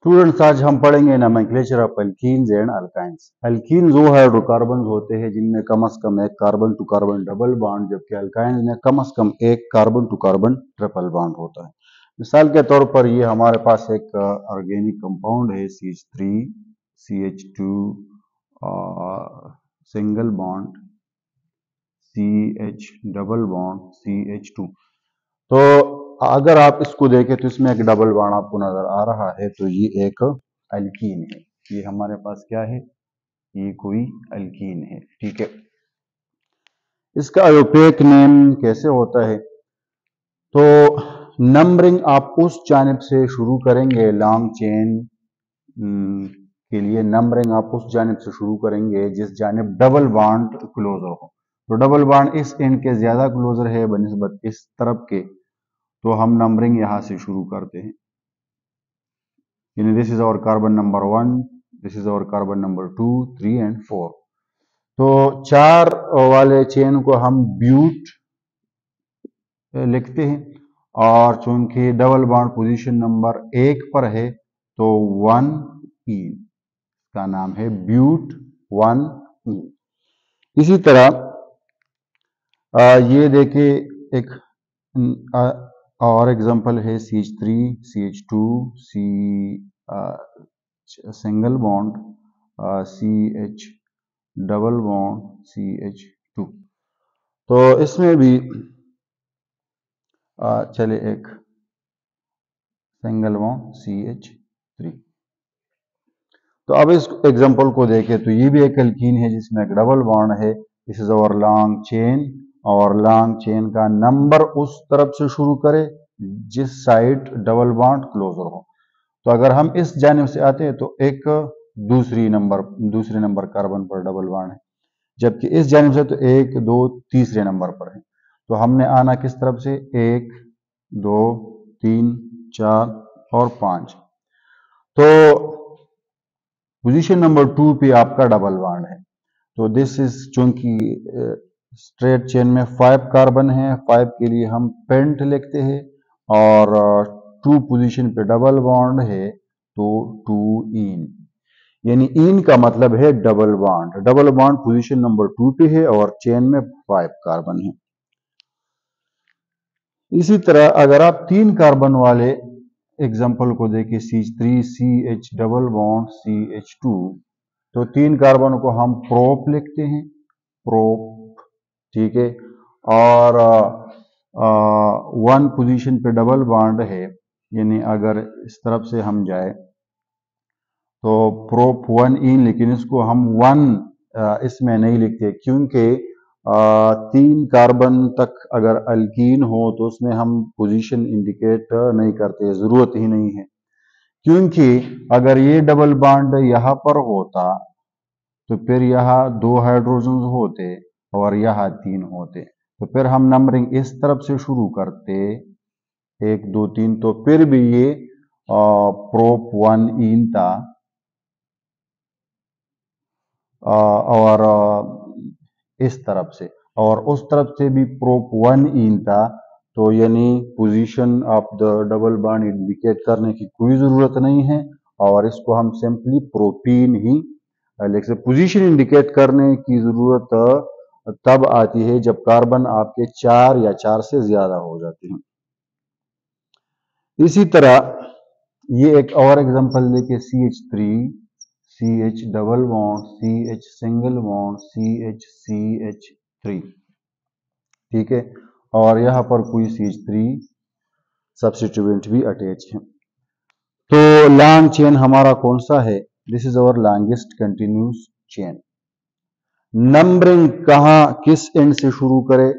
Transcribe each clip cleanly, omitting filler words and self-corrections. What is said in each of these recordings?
Students, आज हम पढ़ेंगे nomenclature of alkenes and alkynes. Alkenes वो हाइड्रोकार्बन होते हैं जिनमें कम से कम एक carbon to carbon double bond, जबकि अल्काइंस में कम से कम एक carbon to carbon triple bond होता है। मिसाल के तौर पर ये हमारे पास एक ऑर्गेनिक कंपाउंड है CH3 CH2 single bond CH double bond CH2। तो अगर आप इसको देखें तो इसमें एक डबल बॉन्ड आपको नजर आ रहा है, तो ये एक अल्कीन है। ये हमारे पास क्या है? ये कोई अल्कीन है। ठीक है, इसका आयोपेक नेम कैसे होता है? तो नंबरिंग आप उस जानिब से शुरू करेंगे, लॉन्ग चेन के लिए नंबरिंग आप उस जानिब से शुरू करेंगे जिस जानिब डबल बॉन्ड क्लोजर हो। तो डबल बॉन्ड इस एंड के ज्यादा क्लोजर है बनिस्बत इस तरफ के, तो हम नंबरिंग यहां से शुरू करते हैं। यानी this is our carbon number 1, this is our carbon number 2, 3 and 4। तो 4 वाले चेन को हम ब्यूट लिखते हैं, और चूंकि डबल बॉन्ड पोजीशन नंबर 1 पर है तो 1E का नाम है ब्यूट 1E। इसी तरह ये देखिए एक और एग्जांपल है CH3 CH2 single bond CH double bond CH2। तो इसमें भी चले एक सिंगल बॉन्ड CH3। तो अब इस एग्जांपल को देखें तो ये भी एक एल्कीन है जिसमें एक डबल बॉन्ड है। This is our long chain, और लॉन्ग चेन का नंबर उस तरफ से शुरू करें जिस साइड डबल बॉन्ड क्लोजर हो। तो अगर हम इस जानिब से आते हैं तो एक दूसरे नंबर कार्बन पर डबल बॉन्ड है, जबकि इस जानिब से तो 1 2 तीसरे नंबर पर है। तो हमने आना किस तरफ से? 1 2 3 4 और 5। तो पोजीशन नंबर 2 पे आपका डबल बॉन्ड है। तो दिस इज, चूंकि स्ट्रेट चेन में 5 कार्बन है, 5 के लिए हम पेंट लिखते हैं, और 2 पोजीशन पे डबल बॉन्ड है तो 2इन। यानी इन का मतलब है double bond. Double bond position number 2 पे है और चेन में 5 कार्बन है। इसी तरह अगर आप 3 कार्बन वाले एग्जाम्पल को देखें, CH3 CH double bond CH2, तो 3 कार्बन को हम प्रोप लिखते हैं, प्रोप। ठीक है, और 1 पोजीशन पे डबल बॉन्ड है, यानी अगर इस तरफ से हम जाए तो प्रोप 1इन, लेकिन इसको हम 1 इसमें नहीं लिखते क्योंकि 3 कार्बन तक अगर अल्कीन हो तो उसमें हम पोजीशन इंडिकेट नहीं करते, जरूरत ही नहीं है। क्योंकि अगर ये डबल बॉन्ड यहाँ पर होता तो फिर यहाँ 2 हाइड्रोजन होते और यहाँ 3 होते, तो फिर हम नंबरिंग इस तरफ से शुरू करते 1 2 3, तो फिर भी ये प्रोप 1इन था, और इस तरफ से और उस तरफ से भी प्रोप 1इन था। तो यानी position of the double bond indicate करने की कोई जरूरत नहीं है, और इसको हम सिंपली प्रोपीन ही लिख सकते। पोजीशन इंडिकेट करने की जरूरत तब आती है जब कार्बन आपके 4 या 4 से ज्यादा हो जाते हैं। इसी तरह ये एक और एग्जांपल लेके CH3 CH double bond CH single bond CH3। ठीक है, और यहाँ पर कोई CH3 सब्स्टिट्यूएंट भी अटैच है। तो लॉन्ग चेन हमारा कौन सा है? This is our longest continuous chain. Numbering कहां किस एंड से शुरू करें?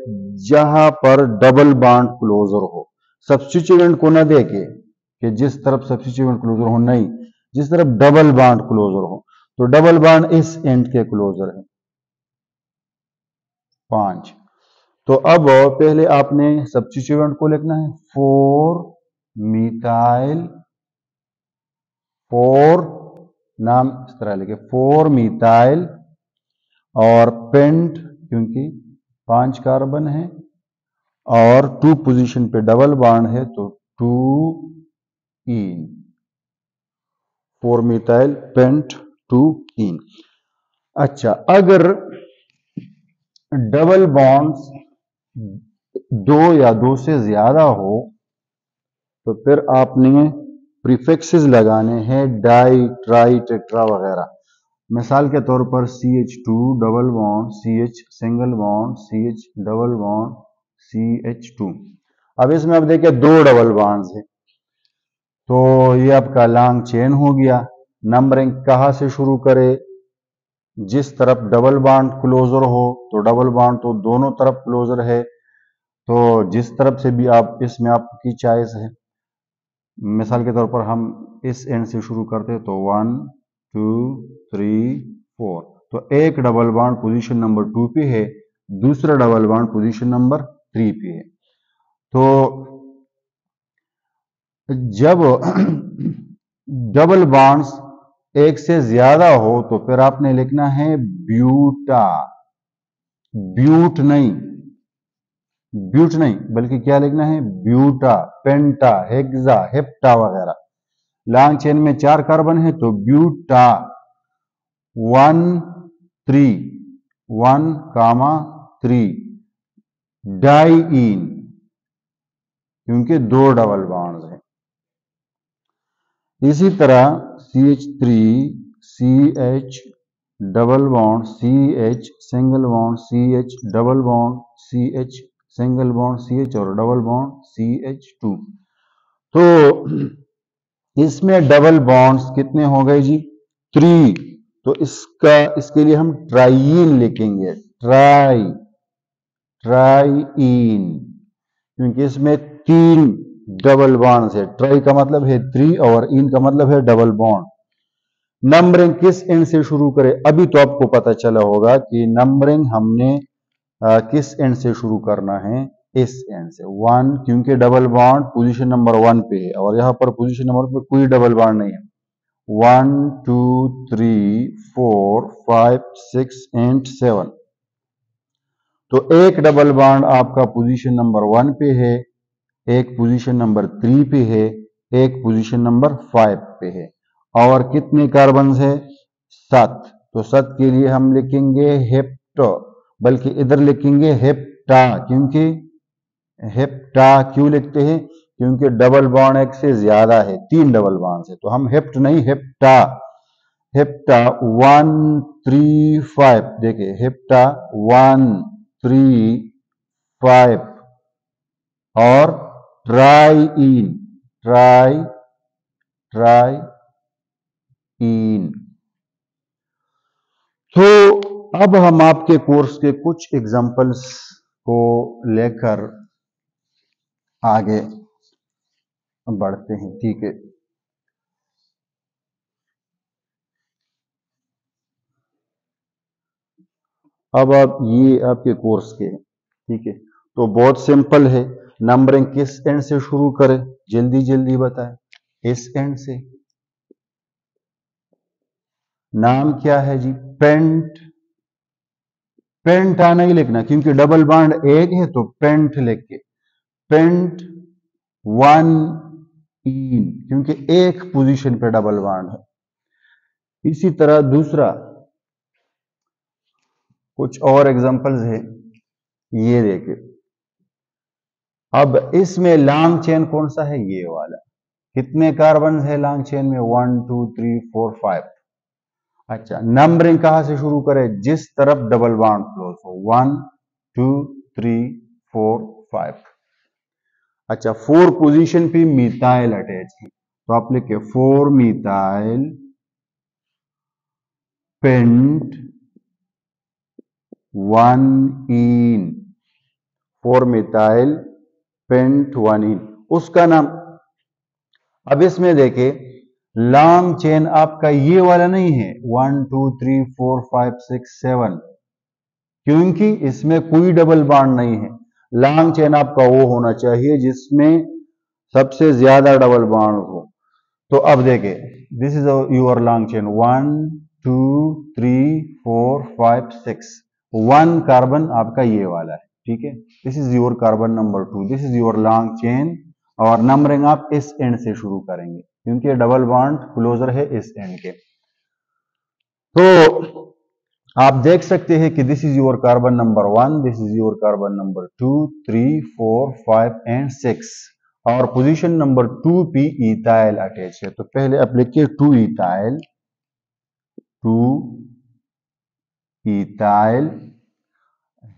जहां पर डबल बॉन्ड क्लोजर हो। सब्स्टिट्यूएंट को न देखे कि जिस तरफ सब्स्टिट्यूएंट क्लोजर हो, नहीं, जिस तरफ डबल बॉन्ड क्लोजर हो। तो डबल बॉन्ड इस एंड के क्लोजर है 5। तो अब पहले आपने सब्स्टिट्यूएंट को लिखना है 4 मिथाइल, 4 नाम इस तरह लिखे 4 मिथाइल, और पेंट क्योंकि 5 कार्बन है और 2 पोजीशन पे डबल बॉन्ड है तो 2इन। 4 मिथाइल पेंट 2 इन। अच्छा, अगर डबल बॉन्ड्स 2 या 2 से ज्यादा हो तो फिर आपने प्रीफिक्सेस लगाने हैं, डाई, ट्राई, टेट्रा वगैरह। मिसाल के तौर पर CH2 double bond CH single bond CH double bond CH2। अब इसमें अब देखिए 2 डबल बॉन्ड्स हैं, तो ये आपका लॉन्ग चेन हो गया। नंबरिंग कहाँ से शुरू करे? जिस तरफ डबल बॉन्ड क्लोजर हो, तो डबल बॉन्ड तो दोनों तरफ क्लोजर है, तो जिस तरफ से भी आप, इसमें आपकी चॉइस है। मिसाल के तौर पर हम इस एंड से शुरू करते हैं, तो 1 2 3 4, तो एक डबल बॉन्ड पोजीशन नंबर 2 पे है, दूसरा डबल बॉन्ड पोजीशन नंबर 3 पे है। तो जब डबल बॉन्ड्स एक से ज्यादा हो तो फिर आपने लिखना है ब्यूटा, ब्यूट नहीं, ब्यूट नहीं, बल्कि क्या लिखना है? ब्यूटा, पेंटा, हेक्सा, हेप्टा वगैरह। लॉन्ग चेन में 4 कार्बन है तो ब्यूटा 1 3 1 3 डाइईन, क्योंकि 2 डबल बॉन्ड्स हैं। इसी तरह CH3 CH double bond CH single bond CH double bond CH single bond CH और डबल बॉन्ड CH2। तो इसमें डबल बॉन्ड्स कितने हो गए जी? 3। तो इसके लिए हम ट्राइइन लिखेंगे, ट्राइइन, क्योंकि इसमें 3 डबल बॉन्ड्स है। ट्राई का मतलब है 3 और इन का मतलब है डबल बॉन्ड। नंबरिंग किस एंड से शुरू करें? अभी तो आपको पता चला होगा कि नंबरिंग हमने किस एंड से शुरू करना है? इस एंड से 1, क्योंकि डबल बॉन्ड पोजीशन नंबर 1 पे है और यहां पर पोजीशन नंबर पे कोई डबल बॉन्ड नहीं है। 1 2 3 4 5 6 एंड 7, तो एक डबल बॉन्ड आपका पोजीशन नंबर 1 पे है, एक पोजीशन नंबर 3 पे है, एक पोजीशन नंबर 5 पे है। और कितने कार्बन है? 7। तो 7 के लिए हम लिखेंगे हेप्टो, बल्कि इधर लिखेंगे हेप्टा, क्योंकि हेप्टा क्यों लिखते हैं? क्योंकि डबल बॉन्ड एक से ज्यादा है, 3 डबल बॉन्ड है, तो हम हेप्ट नहीं हेप्टा। हेप्टा 1 3 5, देखिए हेप्टा 1 3 5 और ट्राइइन, ट्राइइन। तो अब हम आपके कोर्स के कुछ एग्जांपल्स को लेकर आगे बढ़ते हैं, ठीक है। अब आप ये आपके कोर्स के, ठीक है, तो बहुत सिंपल है। नंबरिंग किस एंड से शुरू करें? जल्दी जल्दी बताएं। इस एंड से। नाम क्या है जी? पेंट। पेंटा नहीं लिखना, क्योंकि डबल बॉन्ड एक है, तो पेंट लिख के, पेंट 1 इन, क्योंकि एक पोजीशन पे डबल बॉन्ड है। इसी तरह दूसरा, कुछ और एग्जांपल्स है, ये देखिए। अब इसमें लॉन्ग चेन कौन सा है? ये वाला। कितने कार्बन है लॉन्ग चेन में? 1 2 3 4 5। अच्छा, नंबरिंग कहां से शुरू करें? जिस तरफ डबल बॉन्ड क्लोज हो, 1 2 3 4 5। अच्छा, 4 पोजीशन पे मिथाइल अटैच है, तो आप लिखे 4 मिथाइल पेंट 1 इन, 4 मिथाइल पेंट 1 इन, उसका नाम। अब इसमें देखे, लॉन्ग चेन आपका ये वाला नहीं है 1 2 3 4 5 6 7, क्योंकि इसमें कोई डबल बॉन्ड नहीं है। लॉन्ग चेन आपका वो होना चाहिए जिसमें सबसे ज्यादा डबल बॉन्ड हो। तो अब देखे, this is your long chain 1 2 3 4 5 6, 1 carbon आपका ये वाला है, ठीक है। This is your carbon number 2, this is your long chain, और नंबरिंग आप इस एंड से शुरू करेंगे। क्योंकि डबल बॉन्ड क्लोजर है इस एंड के। तो आप देख सकते हैं कि this is your carbon number 1, this is your carbon number 2, 3, 4, 5 and 6 और पोजीशन नंबर 2 पे इथाइल अटैच है। तो पहले आप लिखिए 2 इथाइल, 2 इथाइल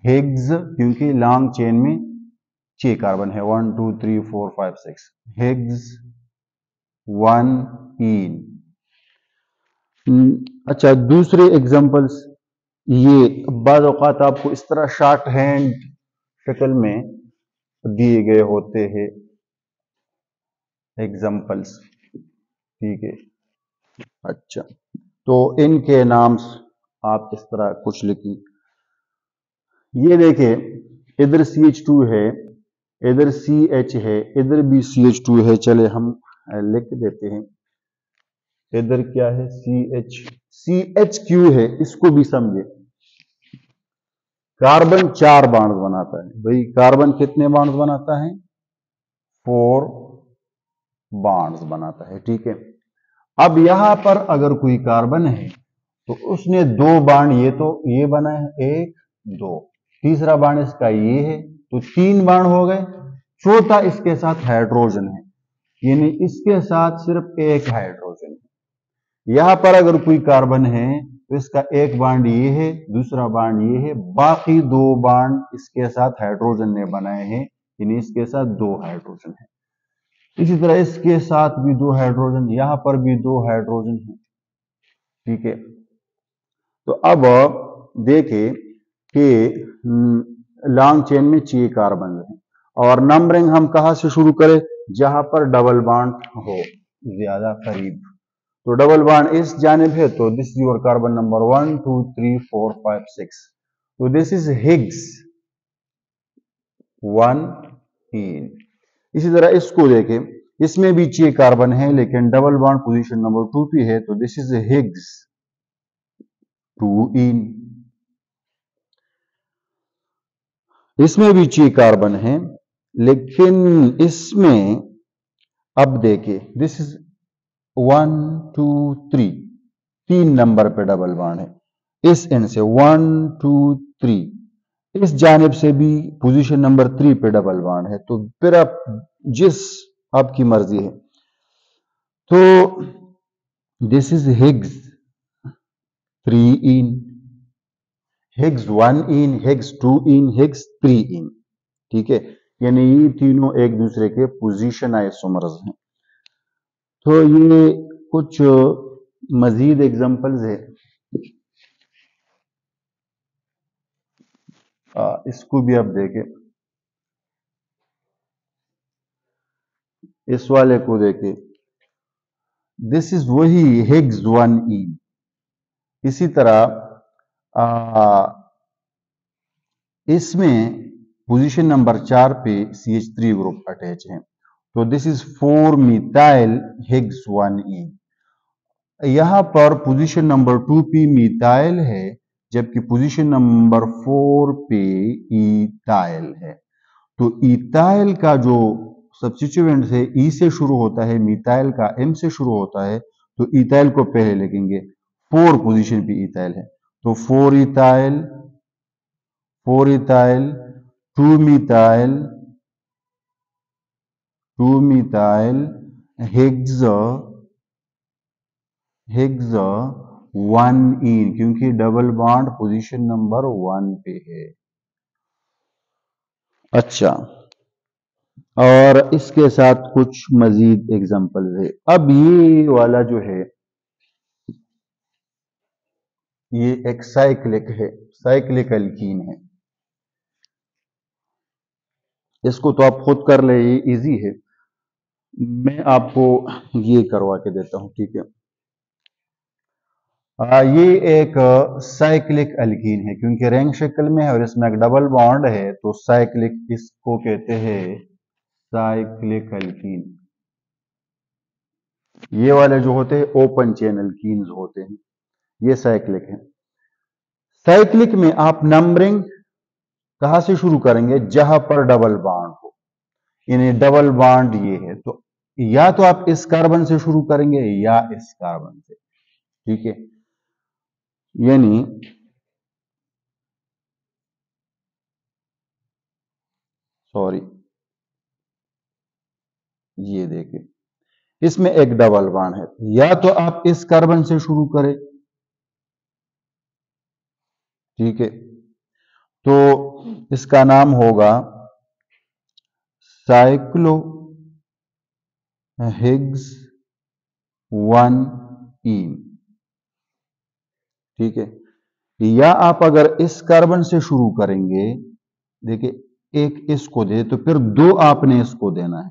हिग्स, क्योंकि लॉन्ग चेन में 6 कार्बन है, 1 2 3 4 5 6, हिग्स 1 इन। अच्छा, दूसरे एग्जांपल्स, ये बाद औकात आपको इस तरह शॉर्ट हैंड शक्ल में दिए गए होते हैं एग्जांपल्स, ठीक है। अच्छा, तो इनके नाम आप इस तरह कुछ लिखिए। ये देखिए, इधर CH2 है, इधर CH है, इधर भी CH2 है। चले हम लिख देते हैं, इधर क्या है CH है, इसको भी समझे। कार्बन 4 बॉन्ड बनाता है भाई, कार्बन कितने बॉन्ड बनाता है? 4 बॉन्ड्स बनाता है, ठीक है। अब यहां पर अगर कोई कार्बन है तो उसने 2 बॉन्ड, ये तो ये बना है 1 2, तीसरा बॉन्ड इसका ये है, तो 3 बॉन्ड हो गए। चौथा इसके साथ हाइड्रोजन है, यानी इसके साथ सिर्फ एक हाइड्रोजन है। यहां पर अगर कोई कार्बन है तो इसका एक बॉन्ड ये है, दूसरा बॉन्ड ये है, बाकी 2 बॉन्ड इसके साथ हाइड्रोजन ने बनाए हैं, यानी इसके साथ 2 हाइड्रोजन है। इसी तरह इसके साथ भी 2 हाइड्रोजन, यहां पर भी 2 हाइड्रोजन है, ठीक है। तो अब देखें कि लॉन्ग चेन में 6 कार्बन है और नंबरिंग हम कहां से शुरू करें? जहां पर डबल बॉन्ड हो ज्यादा करीब। तो डबल बॉन्ड इस जानिब है, तो this is your carbon number 1 2 3 4 5 6। तो दिस इज हिग्स 1 इन। इसी तरह इसको देखें, इसमें भी 6 कार्बन है लेकिन डबल बॉन्ड पोजीशन नंबर 2 पे है, तो दिस इज हिग्स 2 इन। इसमें भी 6 कार्बन है लेकिन इसमें अब देखिए, दिस इज 1 2 3, 3 नंबर पे डबल बॉन्ड है इस एंड से, 1 2 3। इस जानिब से भी पोजीशन नंबर 3 पे डबल बॉन्ड है। तो फिर आप जिस आपकी मर्जी है, तो this is Higgs 3 in, Higgs 1 in, Higgs 2 in, Higgs 3 इन, ठीक है। यानी ये तीनों एक दूसरे के पोजीशन आइसोमर्स हैं। तो ये कुछ मजीद एग्जांपल्स है, इसको भी आप देखें। इस वाले को देखें, दिस इज वही हिग्स 1 इन। इसी तरह इसमें पोजीशन नंबर 4 पे CH3 ग्रुप अटैच है, तो दिस इज 4 मिथाइल हिग्स 1 इन। यहां पर पोजीशन नंबर 2 पे मिथाइल है, जबकि पोजीशन नंबर 4 पे इथाइल है। तो इथाइल का जो सब्स्टिट्यूएंट है ई से शुरू होता है, मिथाइल का एम से शुरू होता है, तो इथाइल को पहले लिखेंगे। 4 पोजीशन पे इथाइल है, तो 4 इथाइल 2 मिथाइल हिग्स 1 इन, क्योंकि डबल बॉन्ड पोजीशन नंबर 1 पे है। अच्छा, और इसके साथ कुछ मजीद एग्जांपल है। अब ये वाला जो है, ये एक साइक्लिक है, साइक्लिक एल्कीन है। इसको तो आप खुद कर ले, ये इजी है, मैं आपको ये करवा के देता हूं, ठीक है। ये एक साइक्लिक एल्कीन है, क्योंकि रिंग शक्ल में है और इसमें एक डबल बॉन्ड है, तो साइक्लिक इसको कहते हैं साइक्लिक एल्कीन। ये वाले जो होते हैं ओपन चेन एल्कीन्स होते हैं, ये साइक्लिक है। साइक्लिक में आप नंबरिंग कहां से शुरू करेंगे? जहां पर डबल बॉन्ड हो, यानी डबल बॉन्ड ये है, तो या तो आप इस कार्बन से शुरू करेंगे या इस कार्बन से, ठीक है। यानी सॉरी, ये देखिए इसमें एक डबल बॉन्ड है, या तो आप इस कार्बन से शुरू करें, ठीक है, तो इसका नाम होगा साइक्लो हिग्स 1ईन, ठीक है। या आप अगर इस कार्बन से शुरू करेंगे, देखिए एक इसको दे तो फिर दो आपने इसको देना है,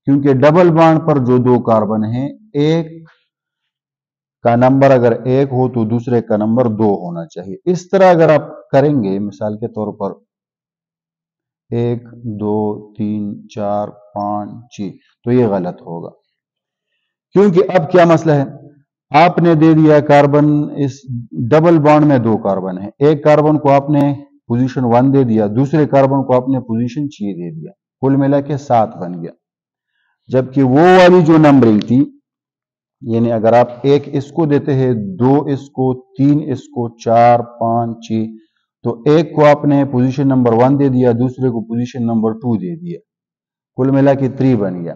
क्योंकि डबल बॉन्ड पर जो दो कार्बन है, एक का नंबर अगर एक हो तो दूसरे का नंबर दो होना चाहिए। इस तरह अगर आप करेंगे, मिसाल के तौर पर 1 2 3 4 5 6, तो ये गलत होगा, क्योंकि अब क्या मसला है, आपने दे दिया कार्बन, इस डबल बॉन्ड में दो कार्बन है, एक कार्बन को आपने पोजीशन 1 दे दिया, दूसरे कार्बन को आपने पोजीशन 6 दे दिया, कुल मिला के 7 बन गया। जबकि वो वाली जो नंबरिंग थी, यानी अगर आप एक इसको देते हैं, दो इसको, तीन इसको, 4 5 6, तो एक को आपने पोजीशन नंबर 1 दे दिया, दूसरे को पोजीशन नंबर 2 दे दिया, कुल मिला के 3 बन गया।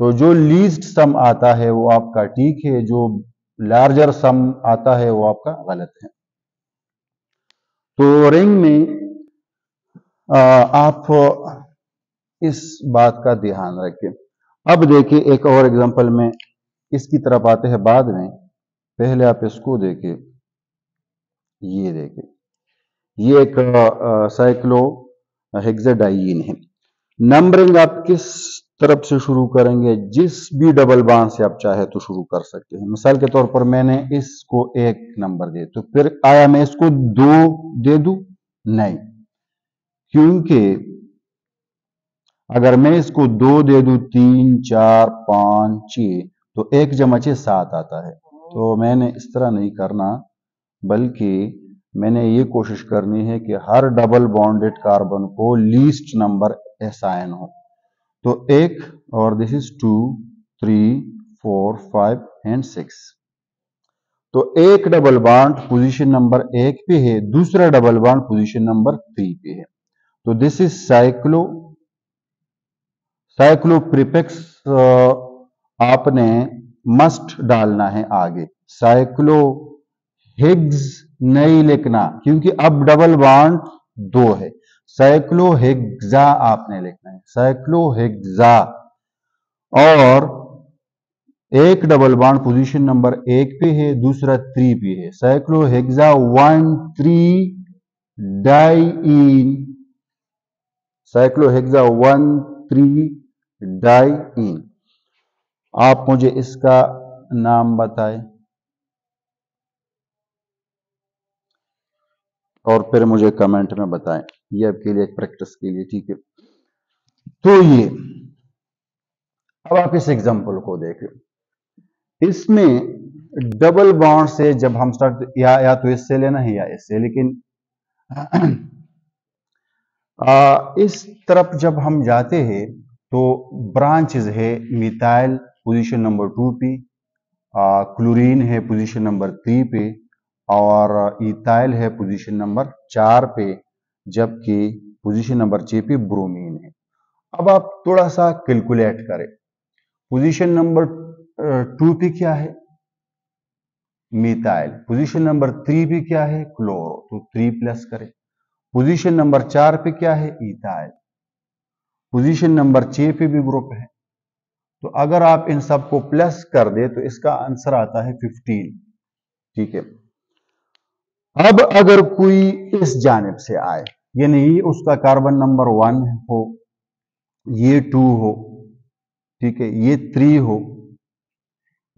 तो जो लीस्ट सम आता है वो आपका ठीक है, जो लार्जर सम आता है वो आपका गलत है। तो रिंग में आप इस बात का ध्यान रखें। अब देखिए एक और एग्जांपल में इसकी तरफ आते हैं बाद में, पहले आप इसको देखिए, ये देखिए, ये एक साइक्लो हेक्साडाइयीन है। नंबरिंग आप किस तरफ से शुरू करेंगे, जिस भी डबल बॉन्ड से आप चाहे तो शुरू कर सकते हैं। मिसाल के तौर पर मैंने इसको एक नंबर दे, तो फिर आया मैं इसको 2 दे दूं? नहीं, क्योंकि अगर मैं इसको 2 दे दूं, 3 4 5 6, तो 1 जमा 6 7 आता है। तो मैंने इस तरह नहीं करना, बल्कि मैंने ये कोशिश करनी है कि हर डबल बॉन्डेड कार्बन को लीस्ट नंबर असाइन हो। तो एक, और दिस इज 2 3 4 5 एंड 6। तो एक डबल बॉन्ड पोजीशन नंबर 1 पे है, दूसरा डबल बॉन्ड पोजीशन नंबर 3 पे है। तो दिस इज साइक्लो प्रीफिक्स आपने मस्ट डालना है आगे, साइक्लो हिग्स नहीं लिखना, क्योंकि अब डबल बॉन्ड 2 है। साइक्लो हेक्सा आपने लिखना है, साइक्लो हेक्सा। और एक डबल बॉन्ड पोजीशन नंबर 1 पे है, दूसरा 3 पे है, cyclo hexa 1,3 diene, cyclo hexa 1,3 diene. आप मुझे इसका नाम बताएं और फिर मुझे कमेंट में बताएं, ये आपके लिए एक प्रैक्टिस के लिए, ठीक है। तो ये अब आप इस एग्जांपल को देखें, इसमें डबल बॉन्ड से जब हम स्टार्ट, या तो इससे लेना है या इससे, लेकिन इस तरफ जब हम जाते हैं तो ब्रांचेस है, मिथाइल पोजीशन नंबर 2 पे, क्लोरीन है पोजीशन नंबर 3 पे, और इथाइल है पोजीशन नंबर 4 पे, जबकि पोजीशन नंबर 6 पे ब्रोमीन है। अब आप थोड़ा सा कैलकुलेट करें, पोजीशन नंबर 2 पे क्या है, मिथाइल, पोजीशन नंबर 3 पे क्या है, क्लोरो, तो 3 प्लस करें। पोजीशन नंबर 4 पे क्या है, इथाइल, पोजीशन नंबर 6 पे भी ग्रुप है। तो अगर आप इन सबको प्लस कर दे तो इसका आंसर आता है 15, ठीक है। अब अगर कोई इस जानिब से आए, यानी उसका कार्बन नंबर 1 हो, ये 2 हो, ठीक है, ये 3 हो,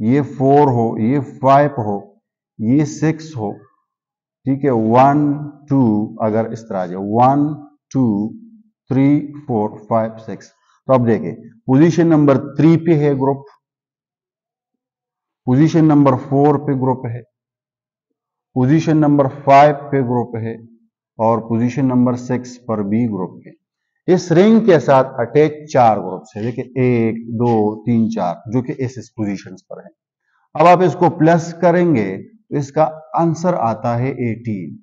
ये 4 हो, ये 5 हो, ये 6 हो, ठीक है, 1 2, अगर इस तरह आ जाए 1 2 3 4 5 6, तो अब देखिए पोजीशन नंबर 3 पे है ग्रुप, पोजीशन नंबर 4 पे ग्रुप है, पोजीशन नंबर 5 पे ग्रुप है, और पोजीशन नंबर 6 पर भी ग्रुप है। इस रिंग के साथ अटैच 4 ग्रुप्स है, देखिए 1 2 3 4, जो कि इस पोजीशन पर है। अब आप इसको प्लस करेंगे तो इसका आंसर आता है 18।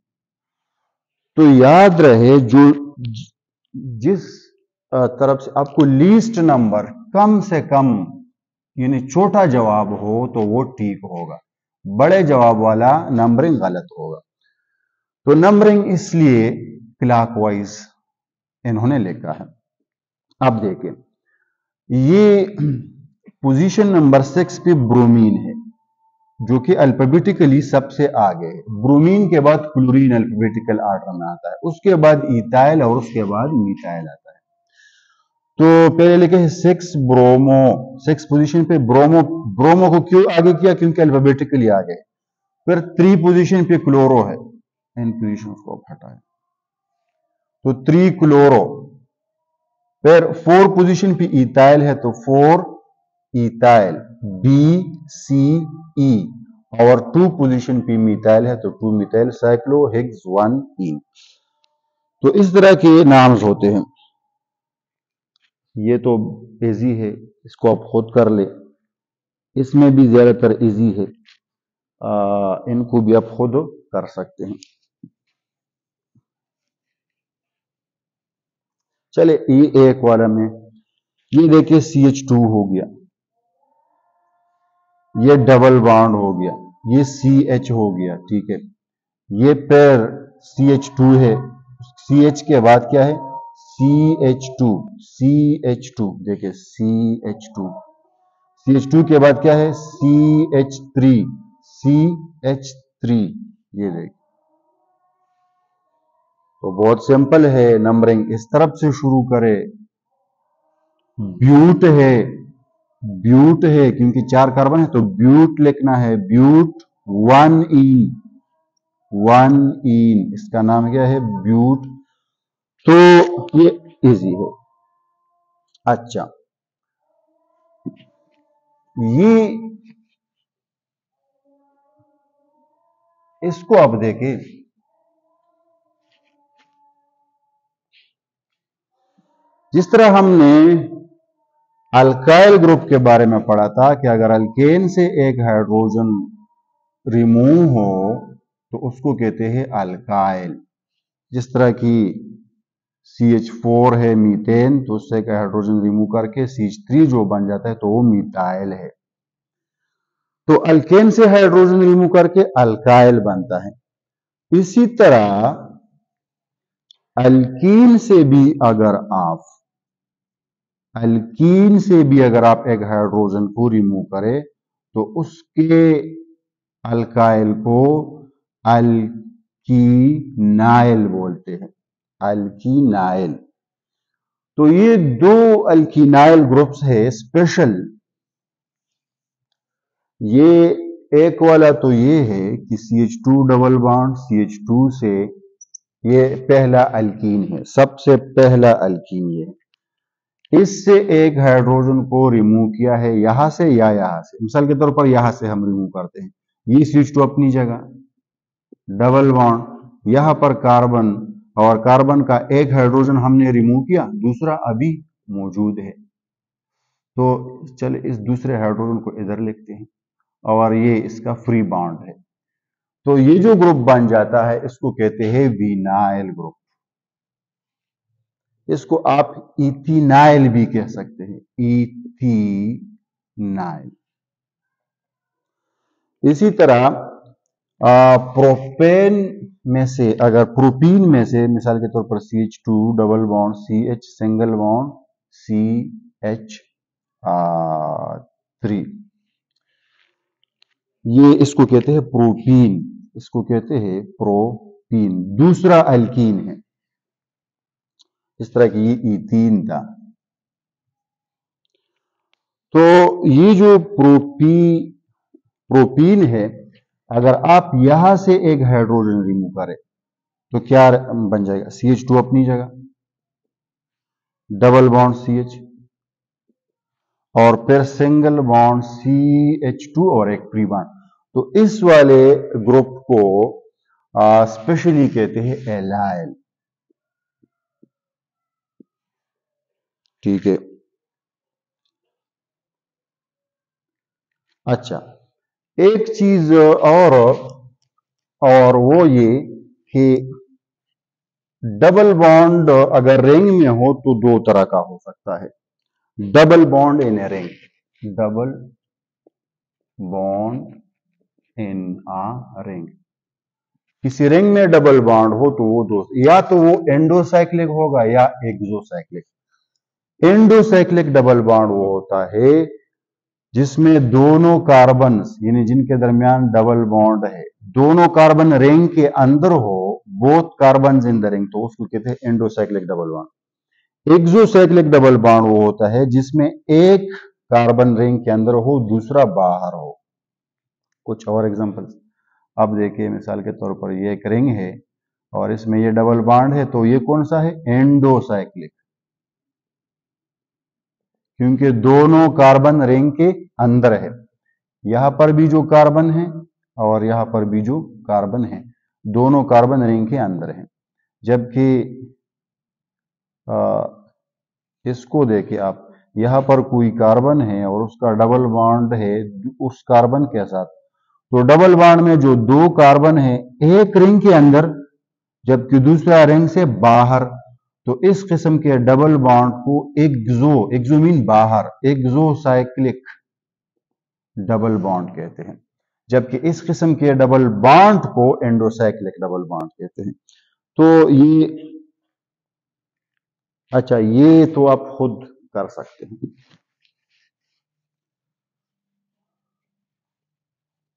तो याद रहे जो जिस तरफ से आपको लीस्ट नंबर कम से कम यानी छोटा जवाब हो तो वो ठीक होगा, बड़े जवाब वाला नंबरिंग गलत होगा। तो नंबरिंग इसलिए क्लॉकवाइज इन्होंने लिखा है। अब देखें, ये पोजीशन नंबर 6 पे ब्रोमीन है, जो कि अल्फाबेटिकली सबसे आगे है। ब्रोमीन के बाद क्लोरीन अल्फाबेटिकल ऑर्डर में आता है, उसके बाद इथाइल और उसके बाद मिथाइल आता है। तो पहले लिखे हैं 6 ब्रोमो, 6 पोजीशन पे ब्रोमो। ब्रोमो को क्यों आगे किया? क्योंकि अल्फाबेटिकली आगे। फिर 3 पोजीशन पे क्लोरो है, इन पोजीशन को हटाए तो 3 क्लोरो। फिर 4 पोजीशन पे इथाइल है तो 4 इथाइल, बी सी ई। और 2 पोजीशन पे मिथाइल है तो 2 मिथाइल साइक्लोहेक्स 1 ई। तो इस तरह के नाम्स होते हैं। ये तो इजी है, इसको आप खुद कर ले। इसमें भी ज्यादातर इजी है, इनको भी आप खुद कर सकते हैं। चले ये एक वाला में, ये देखिए CH2 हो गया, ये डबल बॉन्ड हो गया, ये CH हो गया, ठीक है। ये पैर CH2 है, CH के बाद क्या है? CH2, CH2, देखिए CH2, CH2 के बाद क्या है? CH3, CH3, ये देखिए। तो बहुत सिंपल है, नंबरिंग इस तरफ से शुरू करे। ब्यूट है, ब्यूट है क्योंकि 4 कार्बन है तो ब्यूट लिखना है, ब्यूट 1 इन, 1 इन, इसका नाम क्या है? ब्यूट। तो ये इजी है। अच्छा, ये इसको आप देखें, जिस तरह हमने अल्काइल ग्रुप के बारे में पढ़ा था कि अगर अल्केन से एक हाइड्रोजन रिमूव हो तो उसको कहते हैं अल्काइल। जिस तरह की CH4 है मीथेन, तो उससे एक हाइड्रोजन रिमूव करके CH3 जो बन जाता है तो वो मिथाइल है। तो अल्केन से हाइड्रोजन रिमूव करके अल्काइल बनता है। इसी तरह अल्कीन से भी अगर आप एक हाइड्रोजन को रिमूव करें तो उसके अल्काइल को अल्कीनाइल बोलते हैं, अल्कीनाइल। तो ये 2 अल्कीनाइल ग्रुप्स है स्पेशल। ये एक वाला तो ये है कि CH2 डबल बॉन्ड, CH2 से ये पहला अल्कीन है, सबसे पहला अल्कीन ये। इससे एक हाइड्रोजन को रिमूव किया है यहां से या यहां से, मिसाल के तौर पर यहां से हम रिमूव करते हैं, ये CH2 अपनी जगह, डबल बॉन्ड, यहां पर कार्बन, और कार्बन का एक हाइड्रोजन हमने रिमूव किया, दूसरा अभी मौजूद है। तो चलिए इस दूसरे हाइड्रोजन को इधर लिखते हैं और ये इसका फ्री बॉन्ड है। तो ये जो ग्रुप बन जाता है इसको कहते हैं विनाइल ग्रुप। इसको आप इथिनाइल भी कह सकते हैं, इथिनाइल। इसी तरह प्रोपेन में से, अगर प्रोपीन में से मिसाल के तौर पर CH2 double bond, CH single bond, CH3, ये इसको कहते हैं प्रोपीन, इसको कहते हैं प्रोपीन, दूसरा अल्कीन है। इस तरह की ये इथीन था। तो ये जो प्रोपीन है, अगर आप यहां से एक हाइड्रोजन रिमूव करें तो क्या बन जाएगा? CH2 अपनी जगह, डबल बॉन्ड CH, और फिर सिंगल बॉन्ड CH2 और एक फ्री बॉन्ड। तो इस वाले ग्रुप को स्पेशली कहते हैं एलाइल। ठीक है। अच्छा, एक चीज और वो ये कि डबल बॉन्ड अगर रिंग में हो तो दो तरह का हो सकता है। Double bond in a ring, double bond in a ring, किसी रिंग में डबल बॉन्ड हो तो वो दो, या तो वो एंडोसाइक्लिक होगा या एक्सोसाइक्लिक। एंडोसाइक्लिक डबल बॉन्ड वो होता है जिसमें दोनों कार्बन यानी जिनके दरमियान डबल बॉन्ड है, दोनों कार्बन रिंग के अंदर हो, both carbon in the ring, तो उसको कहते हैं endocyclic double bond. Exocyclic double bond वो होता है जिसमें एक कार्बन रिंग के अंदर हो, दूसरा बाहर हो। कुछ और एग्जांपल्स अब देखिए, मिसाल के तौर पर ये एक रिंग है और इसमें ये डबल बॉन्ड है, तो ये कौन सा है? एंडोसाइक्लिक, क्योंकि दोनों कार्बन रिंग के अंदर है। यहां पर भी जो कार्बन है और यहां पर भी जो कार्बन है, दोनों कार्बन रिंग के अंदर है। जबकि इसको देखिए आप, यहां पर कोई कार्बन है और उसका डबल बॉन्ड है उस कार्बन के साथ, तो डबल बॉन्ड में जो दो कार्बन है, एक रिंग के अंदर जबकि दूसरा रिंग से बाहर, तो इस किस्म के डबल बॉन्ड को एक्सो मीन बाहर, एक्सोसाइक्लिक डबल बॉन्ड कहते हैं। जबकि इस किस्म के डबल बॉन्ड को एंडोसाइक्लिक डबल बॉन्ड कहते हैं। तो ये, अच्छा, ये तो आप खुद कर सकते हैं,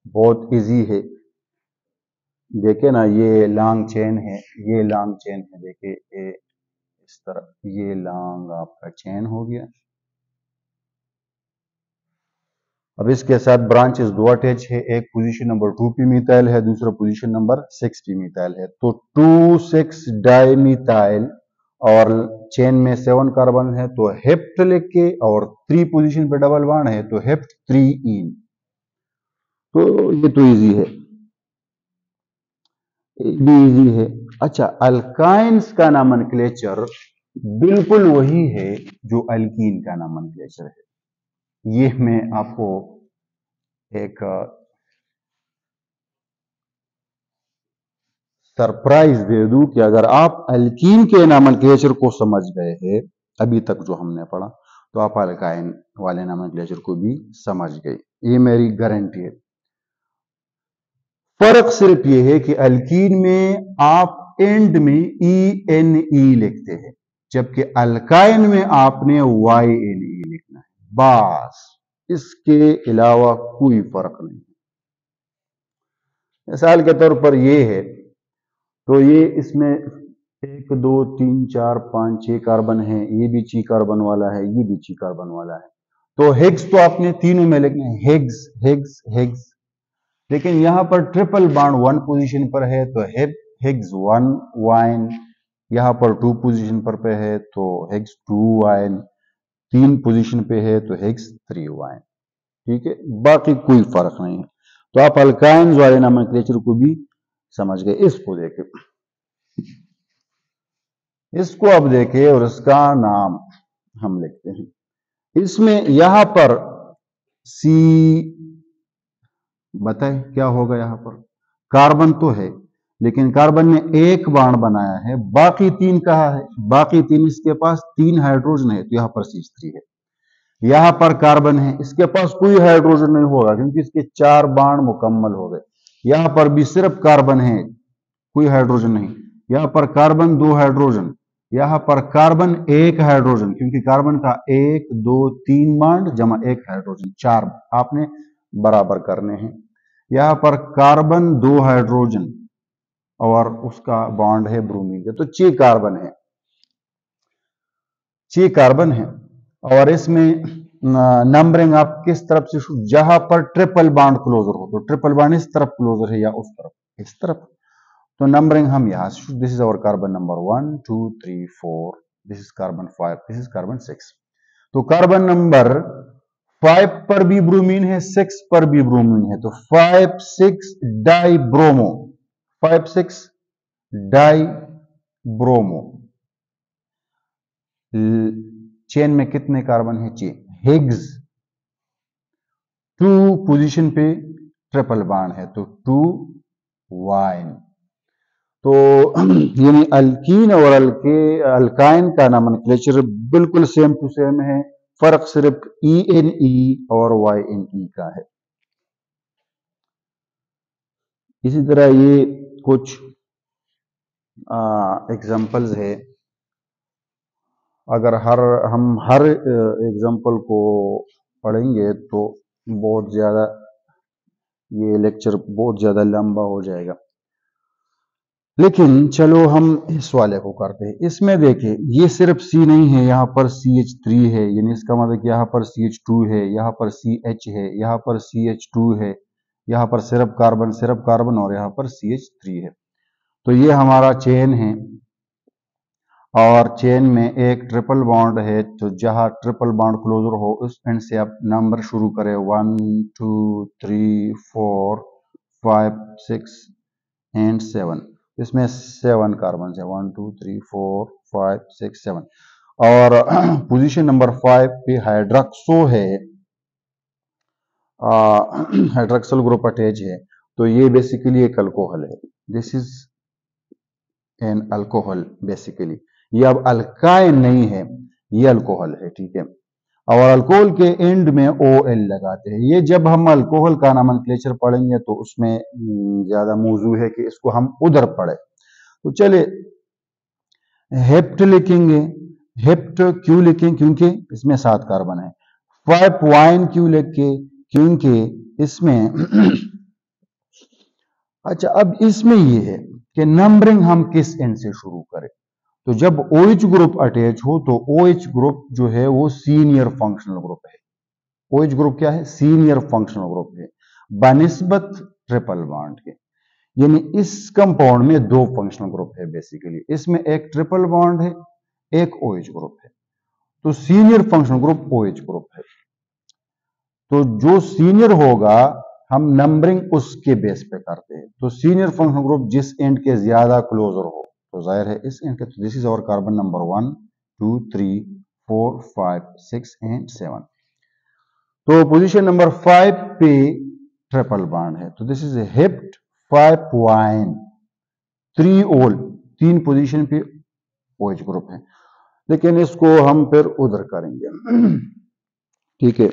बहुत इजी है। देखिए ना, ये लॉन्ग चेन है, ये लॉन्ग चेन है, देखिए ये इस तरह, ये लॉन्ग आपका चेन हो गया। अब इसके साथ ब्रांचेस दो अटैच है, एक पोजीशन नंबर 2 पी मिथाइल है, दूसरा पोजीशन नंबर 6 पी मिथाइल है। तो 2,6 डाइमिथाइल और चेन में 7 कार्बन है, तो हेप्ट लेके और 3 पोजीशन पे डबल बॉन्ड है, तो हेप्ट 3 इन। तो ये तो इजी है, भी इजी है। अच्छा, अल्काइंस का नोमेनक्लेचर बिल्कुल वही है जो अल्कीन का नोमेनक्लेचर है। ये मैं आपको एक सरप्राइज दे दूं कि अगर आप अल्कीन के नोमेनक्लेचर को समझ गए हैं अभी तक जो हमने पढ़ा, तो आप अल्काइन वाले नोमेनक्लेचर को भी समझ गए, ये मेरी गारंटी है। फर्क सिर्फ ये है कि अल्कीन में आप एंड में ENE लिखते हैं, जबकि अल्काइन में आपने YNE लिखना है, बस इसके अलावा कोई फर्क नहीं। मिसाल के तौर पर ये है, तो ये इसमें 1 2 3 4 5 6 कार्बन है, ये भी ची कार्बन वाला है, ये भी ची कार्बन वाला है, तो हिग्स तो आपने तीनों में लिखना है, हिग्स हिग्स हिग्स। लेकिन यहां पर ट्रिपल बॉन्ड 1 पोजीशन पर है तो हिग्स 1 वाइन, यहां पर 2 पोजीशन पर है तो हिग्स 2 वाइन, 3 पोजीशन पे है तो हिग्स 3 वाइन। ठीक है, बाकी कोई फर्क नहीं है। तो आप अल्काइंस वाले नोमेनक्लेचर को भी समझ गए। इसको देखें, इसको अब देखें और इसका नाम हम लिखते हैं। इसमें यहां पर सी, बताए क्या होगा? यहां पर कार्बन तो है, लेकिन कार्बन ने एक बाण बनाया है, बाकी 3 कहा है, बाकी 3 इसके पास 3 हाइड्रोजन है, तो यहां पर CH3 है। यहां पर कार्बन है, इसके पास कोई हाइड्रोजन नहीं होगा क्योंकि इसके 4 बाण मुकम्मल हो गए। यहां पर भी सिर्फ कार्बन है, कोई हाइड्रोजन नहीं। यहां पर कार्बन 2 हाइड्रोजन, यहां पर कार्बन 1 हाइड्रोजन, क्योंकि कार्बन का 1 2 3 बाण जमा 1 हाइड्रोजन, 4 आपने बराबर करने हैं। यहां पर कार्बन 2 हाइड्रोजन और उसका बॉन्ड है ब्रोमीन का, तो 6 कार्बन है, 6 कार्बन है। और इसमें नंबरिंग आप किस तरफ से, जहां पर ट्रिपल बॉन्ड क्लोजर हो, तो ट्रिपल बॉन्ड इस तरफ क्लोजर है या उस तरफ, इस तरफ, तो नंबरिंग हम यहां से, this is our carbon number 1 2 3 4, this is carbon 5, this is carbon 6। तो कार्बन नंबर 5 पर भी ब्रोमीन है, 6 पर भी ब्रोमीन है, तो 5 6 die bromo, 5 6 die bromo. Chain में कितने कार्बन है? चेन हिग्स 2 पोजीशन पे ट्रिपल बॉन्ड है तो 2 वाइन। तो यानी अल्कीन और अल्काइन का नोमेनक्लेचर बिल्कुल सेम टू सेम है, फर्क सिर्फ ENE और YNE का है। इसी तरह ये कुछ एग्जाम्पल्स है। अगर हम हर एग्जाम्पल को पढ़ेंगे तो बहुत ज़्यादा ये लेक्चर बहुत ज़्यादा लंबा हो जाएगा, लेकिन चलो हम इस वाले को करते हैं। इसमें देखिए ये सिर्फ C नहीं है, यहाँ पर CH3 है, यानी इसका मतलब यहाँ पर CH2 है, यहाँ पर CH है, यहाँ पर CH2 है, यहाँ पर सिर्फ कार्बन और यहाँ पर CH3 है। तो ये हमारा चेन है और चेन में एक ट्रिपल बॉन्ड है, तो जहां ट्रिपल बॉन्ड क्लोजर हो उस एंड से आप नंबर शुरू करें 1 2 3 4 5 6 एंड 7। इसमें 7 कार्बन है, 1 2 3 4 5 6 7। और पोजीशन नंबर 5 पे हाइड्रोक्सो है, हाइड्रोक्सिल ग्रुप अटैच है, तो ये बेसिकली एक अल्कोहल है। This is an alcohol basically. ये अब अल्काइन नहीं है, ये अल्कोहल है, ठीक है। और अल्कोहल के एंड में OL लगाते हैं। ये जब हम अल्कोहल का नोमेनक्लेचर पढ़ेंगे तो उसमें ज्यादा मौजू है कि इसको हम उधर पढ़े। तो चले हेप्ट लिखेंगे। हेप्ट क्यों लिखें? क्योंकि इसमें 7 कार्बन है। 5 वाइन क्यों लिखे? क्योंकि इसमें अच्छा, अब इसमें ये है कि नंबरिंग हम किस एंड से शुरू करें। तो जब OH ग्रुप अटैच हो तो OH ग्रुप जो है वो सीनियर फंक्शनल ग्रुप है। OH ग्रुप क्या है? सीनियर फंक्शनल ग्रुप है बनिस्बत ट्रिपल बॉन्ड के। यानी इस कंपाउंड में 2 फंक्शनल ग्रुप है बेसिकली। इसमें एक ट्रिपल बॉन्ड है, एक OH ग्रुप है, तो senior functional group OH group है। तो जो सीनियर होगा हम नंबरिंग उसके बेस पे करते हैं। तो सीनियर फंक्शनल ग्रुप जिस एंड के ज्यादा क्लोजर हो तो जाहिर है इस एंड के। तो this is our carbon number 1 2 3 4 5 6 and 7। तो पोजीशन नंबर 5 पे ट्रिपल बॉन्ड है, तो दिस इज हेप्ट 5 वाइन 3 ओल। 3 पोजीशन पे OH ग्रुप है, लेकिन इसको हम फिर उधर करेंगे। ठीक है,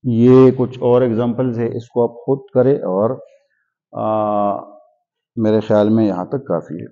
ये कुछ और एग्जांपल्स है, इसको आप खुद करें और मेरे ख्याल में यहां तक काफी है।